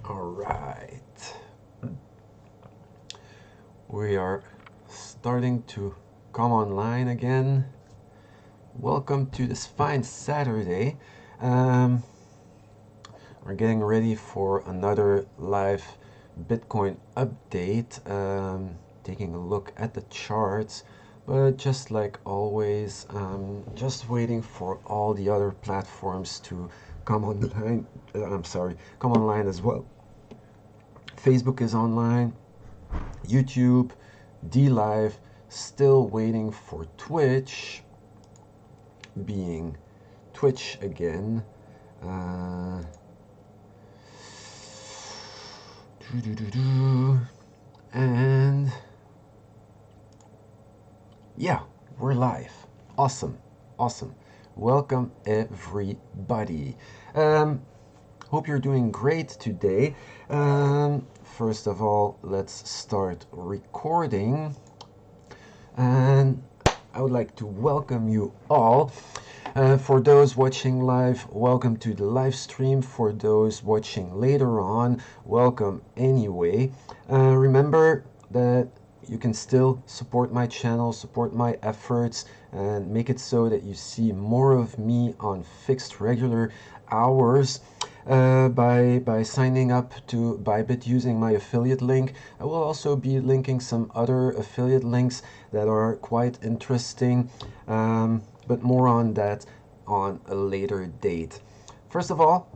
All right. We are starting to come online again. Welcome to this fine Saturday. Um, we're getting ready for another live Bitcoin update, taking a look at the charts. But just like always, just waiting for all the other platforms to come online. Come online as well. Facebook is online, YouTube, DLive, still waiting for Twitch, being Twitch again. And yeah, we're live. Awesome, awesome. Welcome everybody. Hope you're doing great today. First of all, let's start recording. And I would like to welcome you all. For those watching live, welcome to the live stream. For those watching later on, welcome anyway. Remember that you can still support my channel, support my efforts, and make it so that you see more of me on fixed regular hours. By signing up to ByBit using my affiliate link. I will also be linking some other affiliate links that are quite interesting, but more on that on a later date. First of all,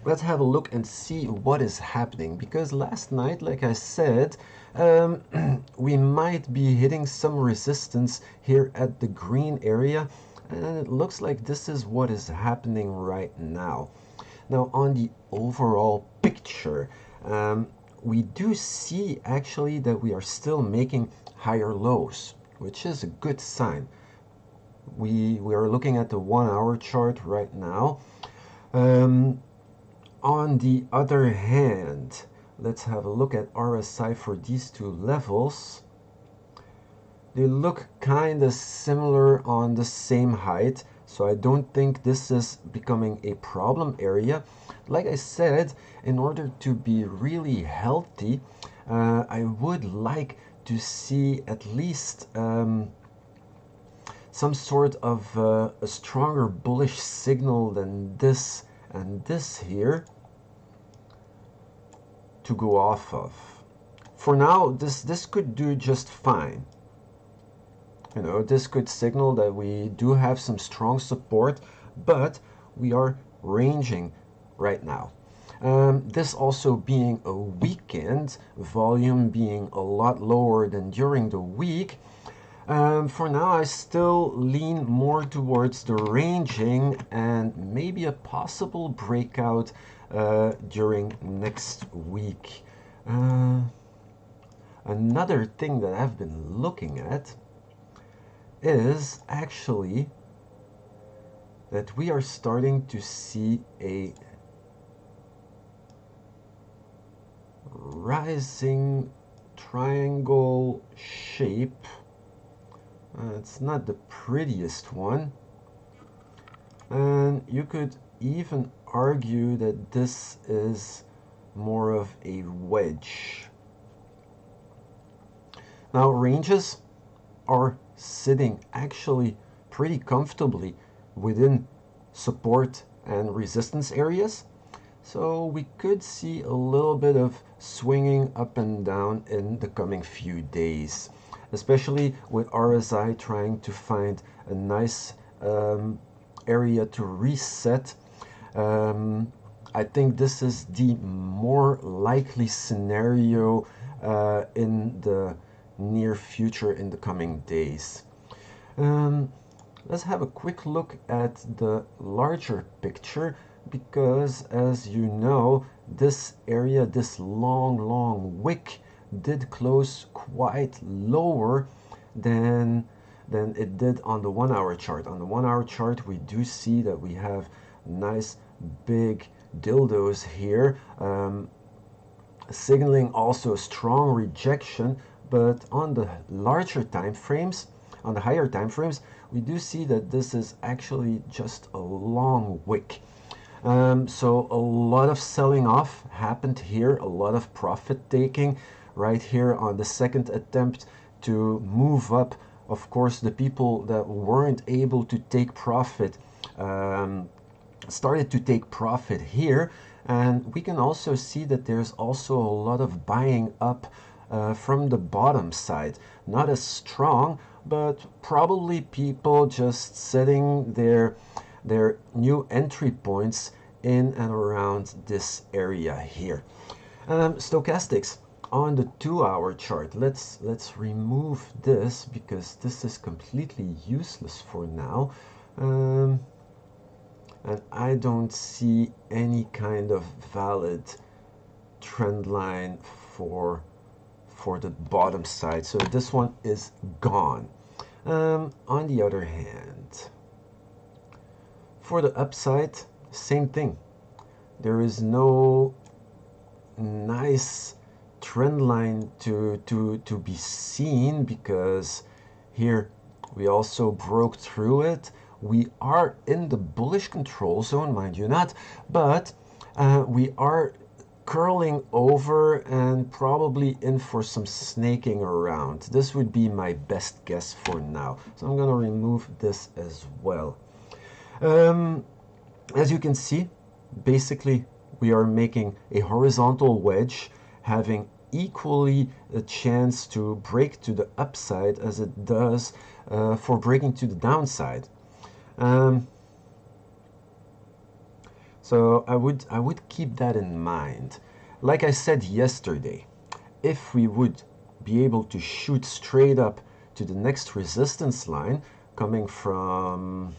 let's have a look and see what is happening, because last night, like I said, we might be hitting some resistance here at the green area, and it looks like this is what is happening right now. Now, on the overall picture, we do see actually that we are still making higher lows, which is a good sign. We are looking at the 1 hour chart right now. On the other hand, let's have a look at RSI for these two levels. They look kind of similar on the same height, so I don't think this is becoming a problem area. Like I said, in order to be really healthy, I would like to see at least some sort of a stronger bullish signal than this and this here to go off of. For now, this could do just fine. You know, this could signal that we do have some strong support, but we are ranging right now. This also being a weekend, volume being a lot lower than during the week. For now, I still lean more towards the ranging and maybe a possible breakout during next week. Another thing that I've been looking at is actually that we are starting to see a rising triangle shape. It's not the prettiest one, and you could even argue that this is more of a wedge. Now, ranges are sitting actually pretty comfortably within support and resistance areas, so we could see a little bit of swinging up and down in the coming few days, especially with RSI trying to find a nice area to reset. I think this is the more likely scenario in the near future, in the coming days. Let's have a quick look at the larger picture, because as you know, this area, this long wick, did close quite lower than it did on the 1 hour chart. On the 1 hour chart, we do see that we have nice big dildos here, signaling also a strong rejection. But on the larger time frames, on the higher time frames, we do see that this is actually just a long wick. So a lot of selling off happened here, a lot of profit taking right here on the second attempt to move up. Of course, the people that weren't able to take profit started to take profit here, and we can also see that there's also a lot of buying up from the bottom side. Not as strong, but probably people just setting their new entry points in and around this area here. Stochastics on the 2-hour chart. Let's remove this because this is completely useless for now. And I don't see any kind of valid trend line for the bottom side, so this one is gone. On the other hand, for the upside, same thing. There is no nice trend line to be seen, because here we also broke through it. We are in the bullish control zone, mind you not, but we are curling over and probably in for some snaking around. This would be my best guess for now. So I'm going to remove this as well. As you can see, basically we are making a horizontal wedge, having equally a chance to break to the upside as it does for breaking to the downside. So I would keep that in mind. Like I said yesterday, if we would be able to shoot straight up to the next resistance line coming from,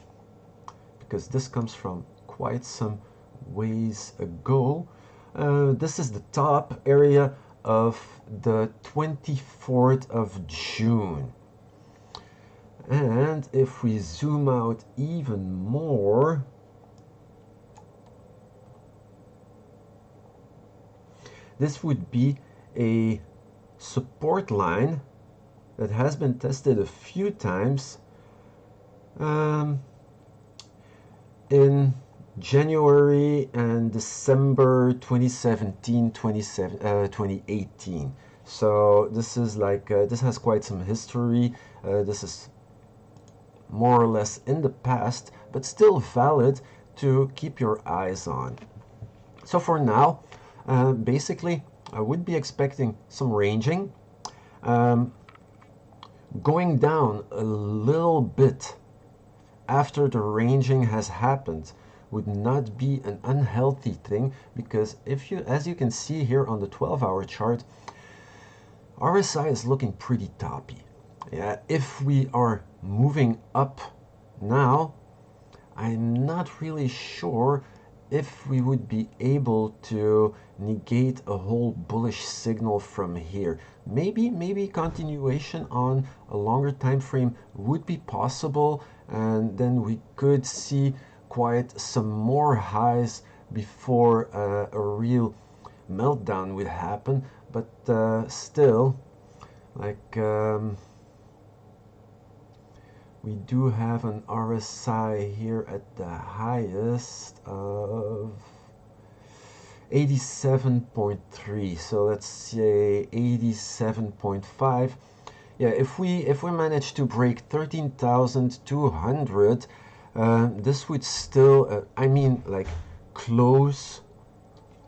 because this comes from quite some ways ago, this is the top area of the 24th of June. And if we zoom out even more, this would be a support line that has been tested a few times in January and December 2017, 2018. So this is like, this has quite some history. This is more or less in the past, but still valid to keep your eyes on. So for now, basically, I would be expecting some ranging. Going down a little bit after the ranging has happened would not be an unhealthy thing, because if you, as you can see here on the 12-hour chart, RSI is looking pretty toppy. Yeah, if we are moving up now, I'm not really sure if we would be able to negate a whole bullish signal from here. Maybe continuation on a longer time frame would be possible, and then we could see quite some more highs before a real meltdown would happen. But still, like, we do have an RSI here at the highest of 87.3, so let's say 87.5. Yeah, if we manage to break 13,200, this would still, I mean, like, close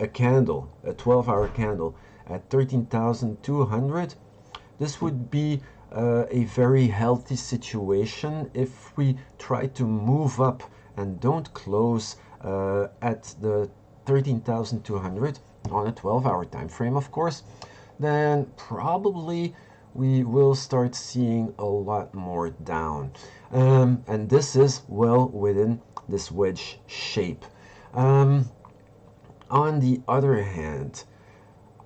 a candle, a 12-hour candle at 13,200. This would be a very healthy situation. If we try to move up and don't close at the 13,200 on a 12-hour time frame, of course, then probably we will start seeing a lot more down. And this is well within this wedge shape. On the other hand,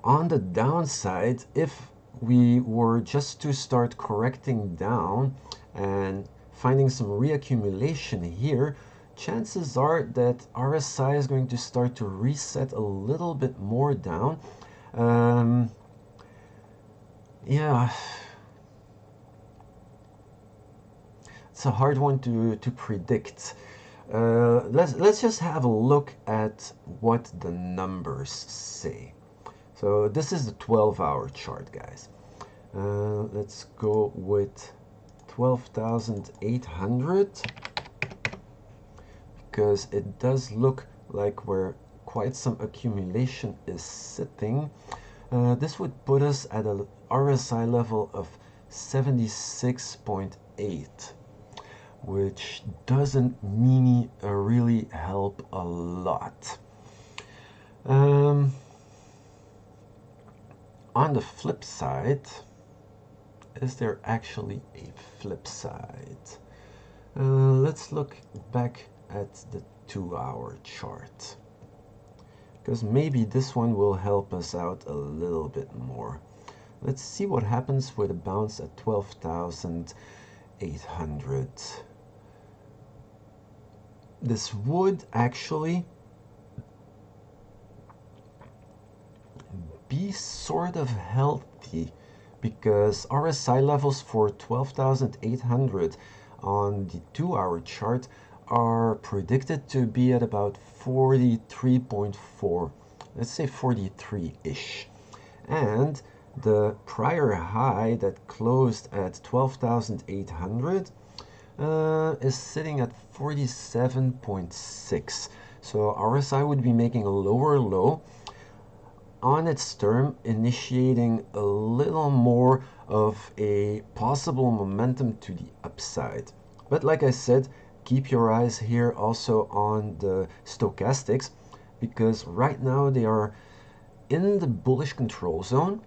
on the downside, if we were just to start correcting down and finding some reaccumulation here, chances are that RSI is going to start to reset a little bit more down. Yeah, it's a hard one to predict. let's just have a look at what the numbers say. So this is the 12-hour chart, guys. Let's go with 12,800 because it does look like where quite some accumulation is sitting. This would put us at a RSI level of 76.8, which doesn't really help a lot. On the flip side, is there actually a flip side? Let's look back at the 2-hour chart, because maybe this one will help us out a little bit more. Let's see what happens with a bounce at 12,800. This would actually be sort of healthy, because RSI levels for 12,800 on the 2-hour chart are predicted to be at about 43.4, let's say 43-ish. And the prior high that closed at 12,800 is sitting at 47.6. So RSI would be making a lower low on its term, initiating a little more of a possible momentum to the upside. But like I said, keep your eyes here also on the stochastics, because right now they are in the bullish control zone.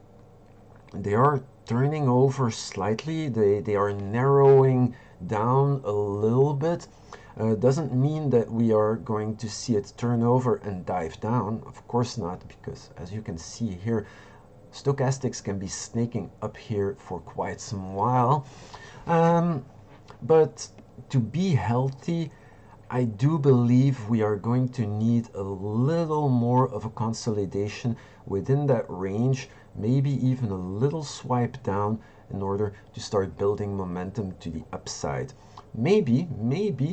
They are turning over slightly. They are narrowing down a little bit. Doesn't mean that we are going to see it turn over and dive down. Of course not, because as you can see here, stochastics can be snaking up here for quite some while. But to be healthy, I do believe we are going to need a little more of a consolidation within that range, maybe even a little swipe down in order to start building momentum to the upside. Maybe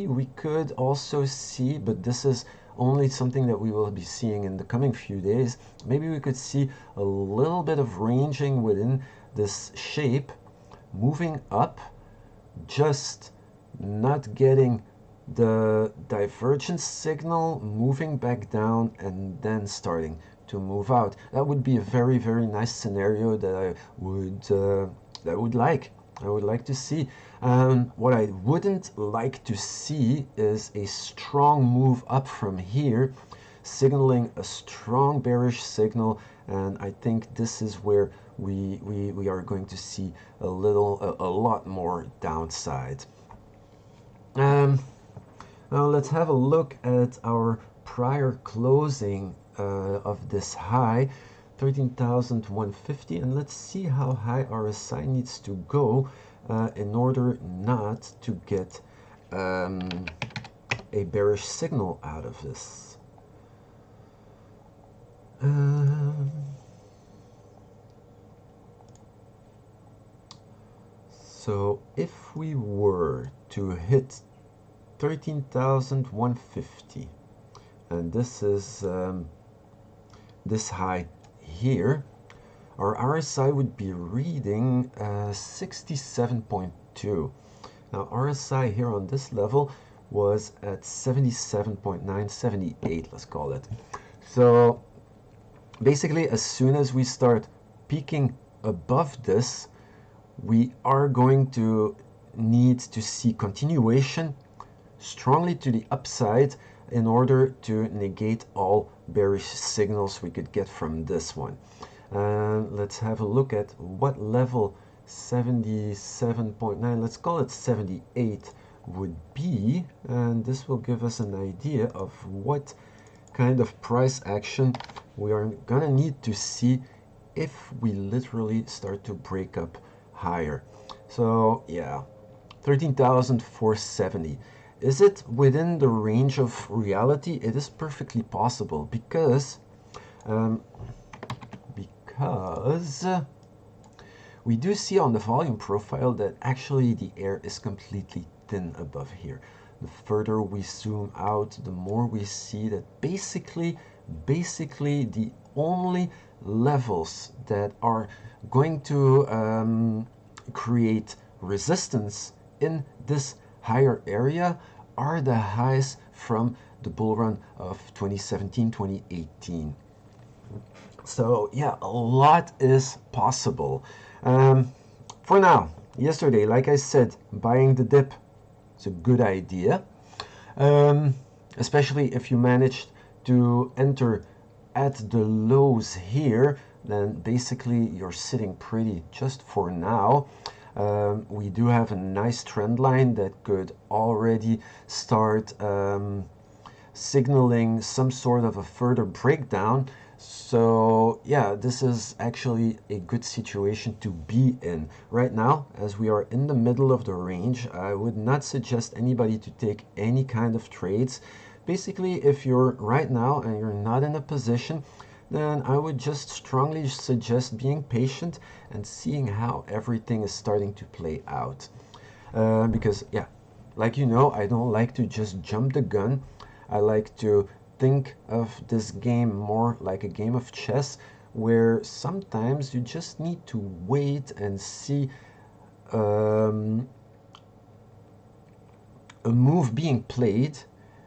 we could also see, but this is only something that we will be seeing in the coming few days, maybe we could see a little bit of ranging within this shape, moving up, just not getting the divergence signal, moving back down, and then starting to move out. That would be a very, very nice scenario that I would like to see. What I wouldn't like to see is a strong move up from here, signaling a strong bearish signal, and I think this is where we are going to see a lot more downside. Now let's have a look at our prior closing of this high, 13,150, and let's see how high RSI needs to go in order not to get a bearish signal out of this. So if we were to hit 13,150, and this is this high here, our RSI would be reading 67.2. Now RSI here on this level was at 77.9, 78, let's call it. So basically, as soon as we start peaking above this, we are going to need to see continuation strongly to the upside in order to negate all bearish signals we could get from this one. Let's have a look at what level 77.9, let's call it 78, would be, and this will give us an idea of what kind of price action we are gonna need to see if we literally start to break up higher. So yeah, 13,470. Is it within the range of reality? It is perfectly possible, because we do see on the volume profile that actually the air is completely thin above here. the further we zoom out, the more we see that basically the only levels that are going to create resistance in this higher area are the highs from the bull run of 2017-2018. So yeah, a lot is possible. For now, yesterday, like I said, buying the dip is a good idea, especially if you managed to enter at the lows here. Then basically you're sitting pretty just for now. We do have a nice trend line that could already start signaling some sort of a further breakdown. So yeah, this is actually a good situation to be in right now. As we are in the middle of the range, I would not suggest anybody to take any kind of trades. Basically, if you're right now and you're not in a position, then I would just strongly suggest being patient and seeing how everything is starting to play out. Because yeah, like you know, I don't like to just jump the gun. I like to think of this game more like a game of chess, where sometimes you just need to wait and see a move being played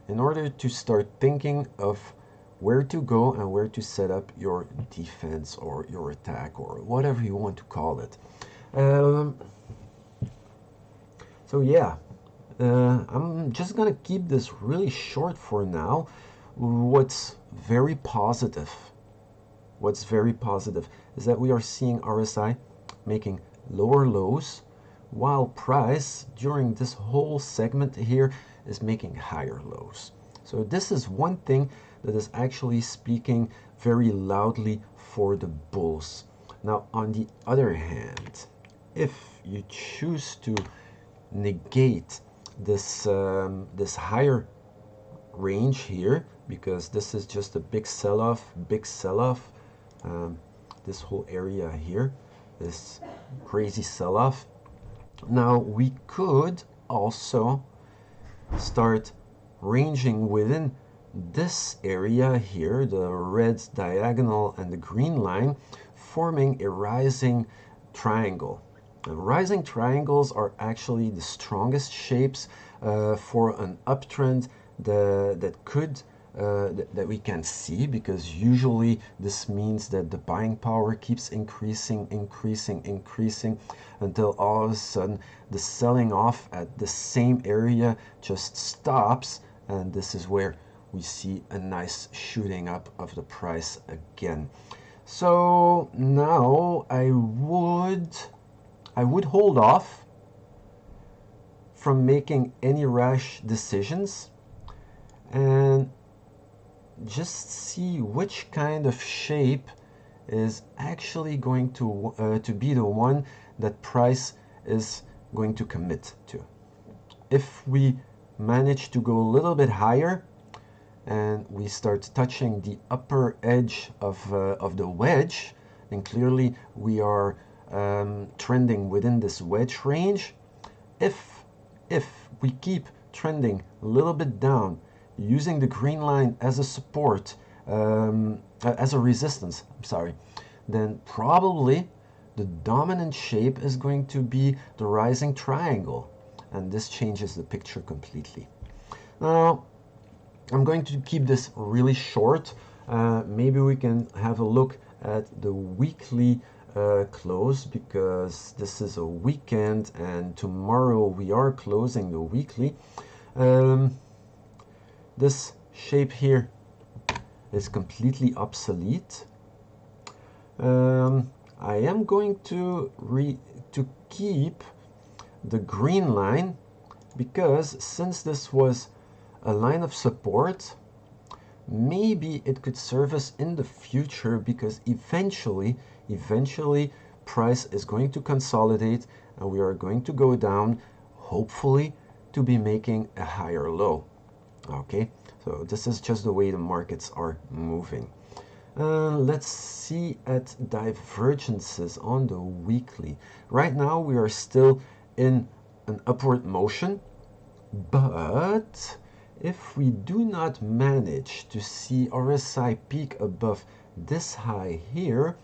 in order to start thinking of where to go and where to set up your defense or your attack or whatever you want to call it. So yeah, I'm just gonna keep this really short for now. What's very positive is that we are seeing RSI making lower lows, while price during this whole segment here is making higher lows. So this is one thing that is actually speaking very loudly for the bulls. Now, on the other hand, if you choose to negate this this higher range here, because this is just a big sell-off, this whole area here, this crazy sell-off. Now we could also start ranging within this area here, the red diagonal and the green line, forming a rising triangle. Now, rising triangles are actually the strongest shapes for an uptrend that we can see, because usually this means that the buying power keeps increasing until all of a sudden the selling off at the same area just stops, and this is where we see a nice shooting up of the price again. So now I would hold off from making any rash decisions and just see which kind of shape is actually going to be the one that price is going to commit to. If we manage to go a little bit higher and we start touching the upper edge of the wedge, then clearly we are trending within this wedge range. If we keep trending a little bit down, using the green line as a support, as a resistance, I'm sorry, then probably the dominant shape is going to be the rising triangle, and this changes the picture completely. Now, I'm going to keep this really short. Maybe we can have a look at the weekly close, because this is a weekend and tomorrow we are closing the weekly. This shape here is completely obsolete. I am going to keep the green line, because since this was a line of support, maybe it could serve us in the future, because eventually price is going to consolidate and we are going to go down, hopefully to be making a higher low. Okay, so this is just the way the markets are moving. Let's see at divergences on the weekly. Right now we are still in an upward motion. But if we do not manage to see RSI peak above this high here,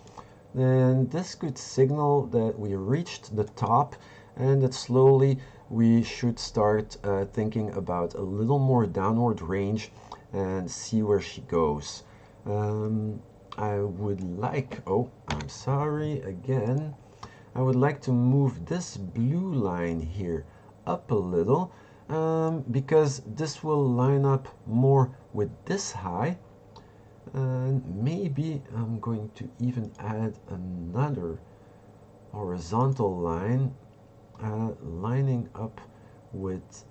then this could signal that we reached the top and that slowly we should start thinking about a little more downward range and see where she goes. I would like, oh, I'm sorry again. I would like to move this blue line here up a little because this will line up more with this high. And maybe I'm going to even add another horizontal line lining up with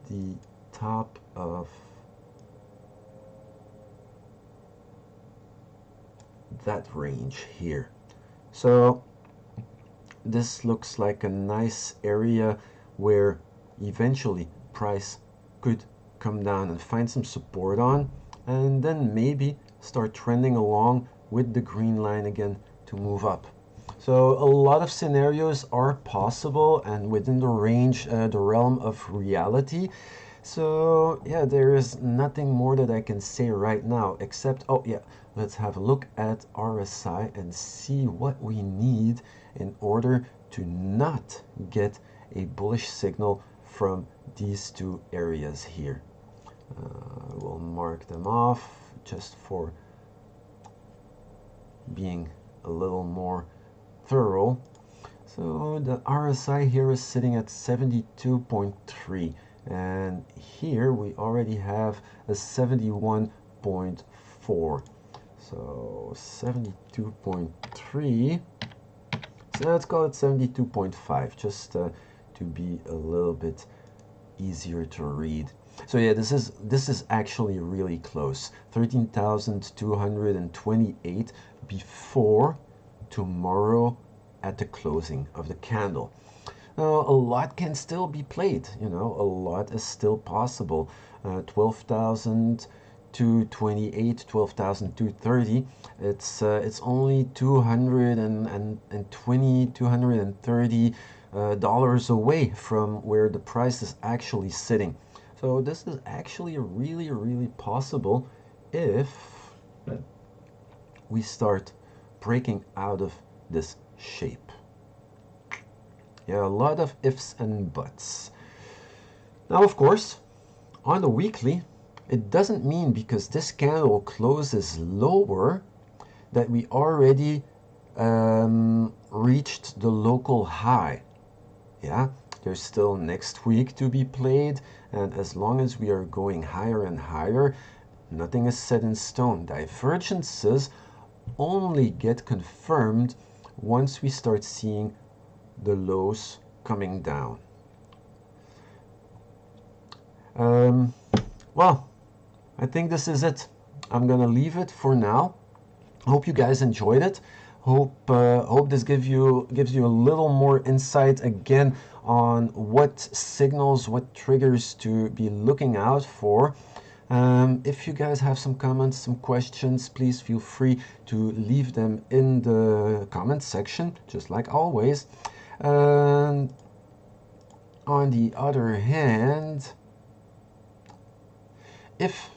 the top of that range here. So this looks like a nice area where eventually price could come down and find some support on, and then maybe start trending along with the green line again to move up. So a lot of scenarios are possible and within the range, the realm of reality. So yeah, there is nothing more that I can say right now except, oh yeah, let's have a look at RSI and see what we need in order to not get a bullish signal from these two areas here. We'll mark them off just for being a little more thorough. So the RSI here is sitting at 72.3, and here we already have a 71.4. So 72.3, so let's call it 72.5 just to be a little bit easier to read. So yeah, this is actually really close. 13,228 before tomorrow at the closing of the candle. Now, a lot can still be played, you know, a lot is still possible. 12,228, 12,230. It's only 220, 230 dollars away from where the price is actually sitting. So this is actually really, really possible if we start breaking out of this shape. Yeah, a lot of ifs and buts. Now, of course, on the weekly, it doesn't mean because this candle closes lower that we already reached the local high. Yeah, there's still next week to be played, and as long as we are going higher and higher, nothing is set in stone. Divergences only get confirmed once we start seeing the lows coming down. Well, I think this is it. I'm gonna leave it for now. Hope you guys enjoyed it. Hope this gives you a little more insight again on what signals, what triggers to be looking out for. If you guys have some comments, some questions, please feel free to leave them in the comment section, just like always. And on the other hand, if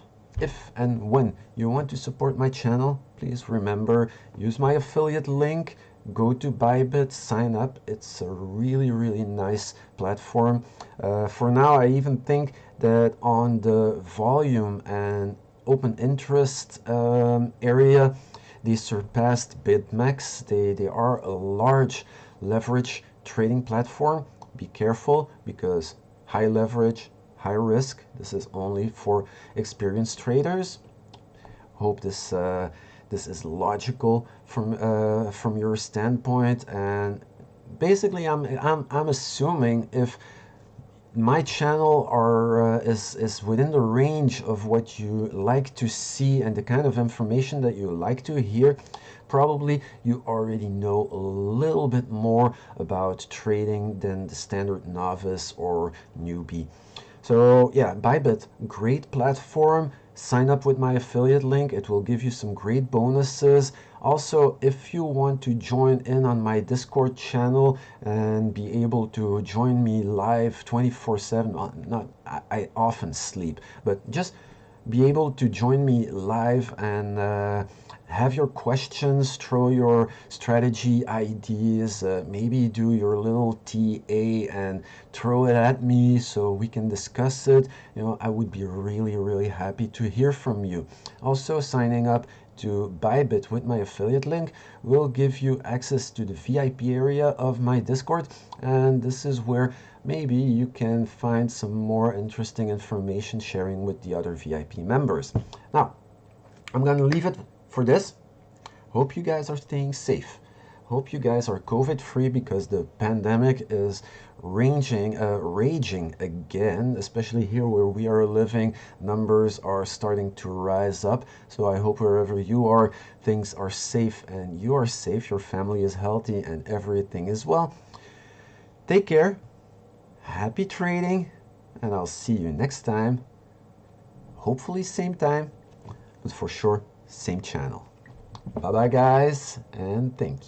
and when you want to support my channel, please remember, use my affiliate link, go to ByBit, sign up. It's a really, really nice platform. For now, I even think that on the volume and open interest area, they surpassed BitMEX. They are a large leverage trading platform. Be careful because high leverage, high risk. This is only for experienced traders. Hope this is logical from your standpoint. And basically, I'm assuming if my channel is within the range of what you like to see and the kind of information that you like to hear, probably you already know a little bit more about trading than the standard novice or newbie. So yeah, ByBit, great platform. Sign up with my affiliate link. It will give you some great bonuses. Also, if you want to join in on my Discord channel and be able to join me live 24/7, not I often sleep, but just be able to join me live and have your questions, throw your strategy ideas, maybe do your little TA and throw it at me so we can discuss it. You know, I would be really, really happy to hear from you. Also, signing up to ByBit with my affiliate link will give you access to the VIP area of my Discord, and this is where maybe you can find some more interesting information sharing with the other VIP members. Now, I'm gonna leave it for this. Hope you guys are staying safe. Hope you guys are COVID free because the pandemic is raging again, especially here where we are living. Numbers are starting to rise up. So I hope wherever you are, things are safe and you are safe, your family is healthy, and everything is well. Take care, happy trading, and I'll see you next time. Hopefully same time, but for sure, same channel. Bye bye guys, and thank you.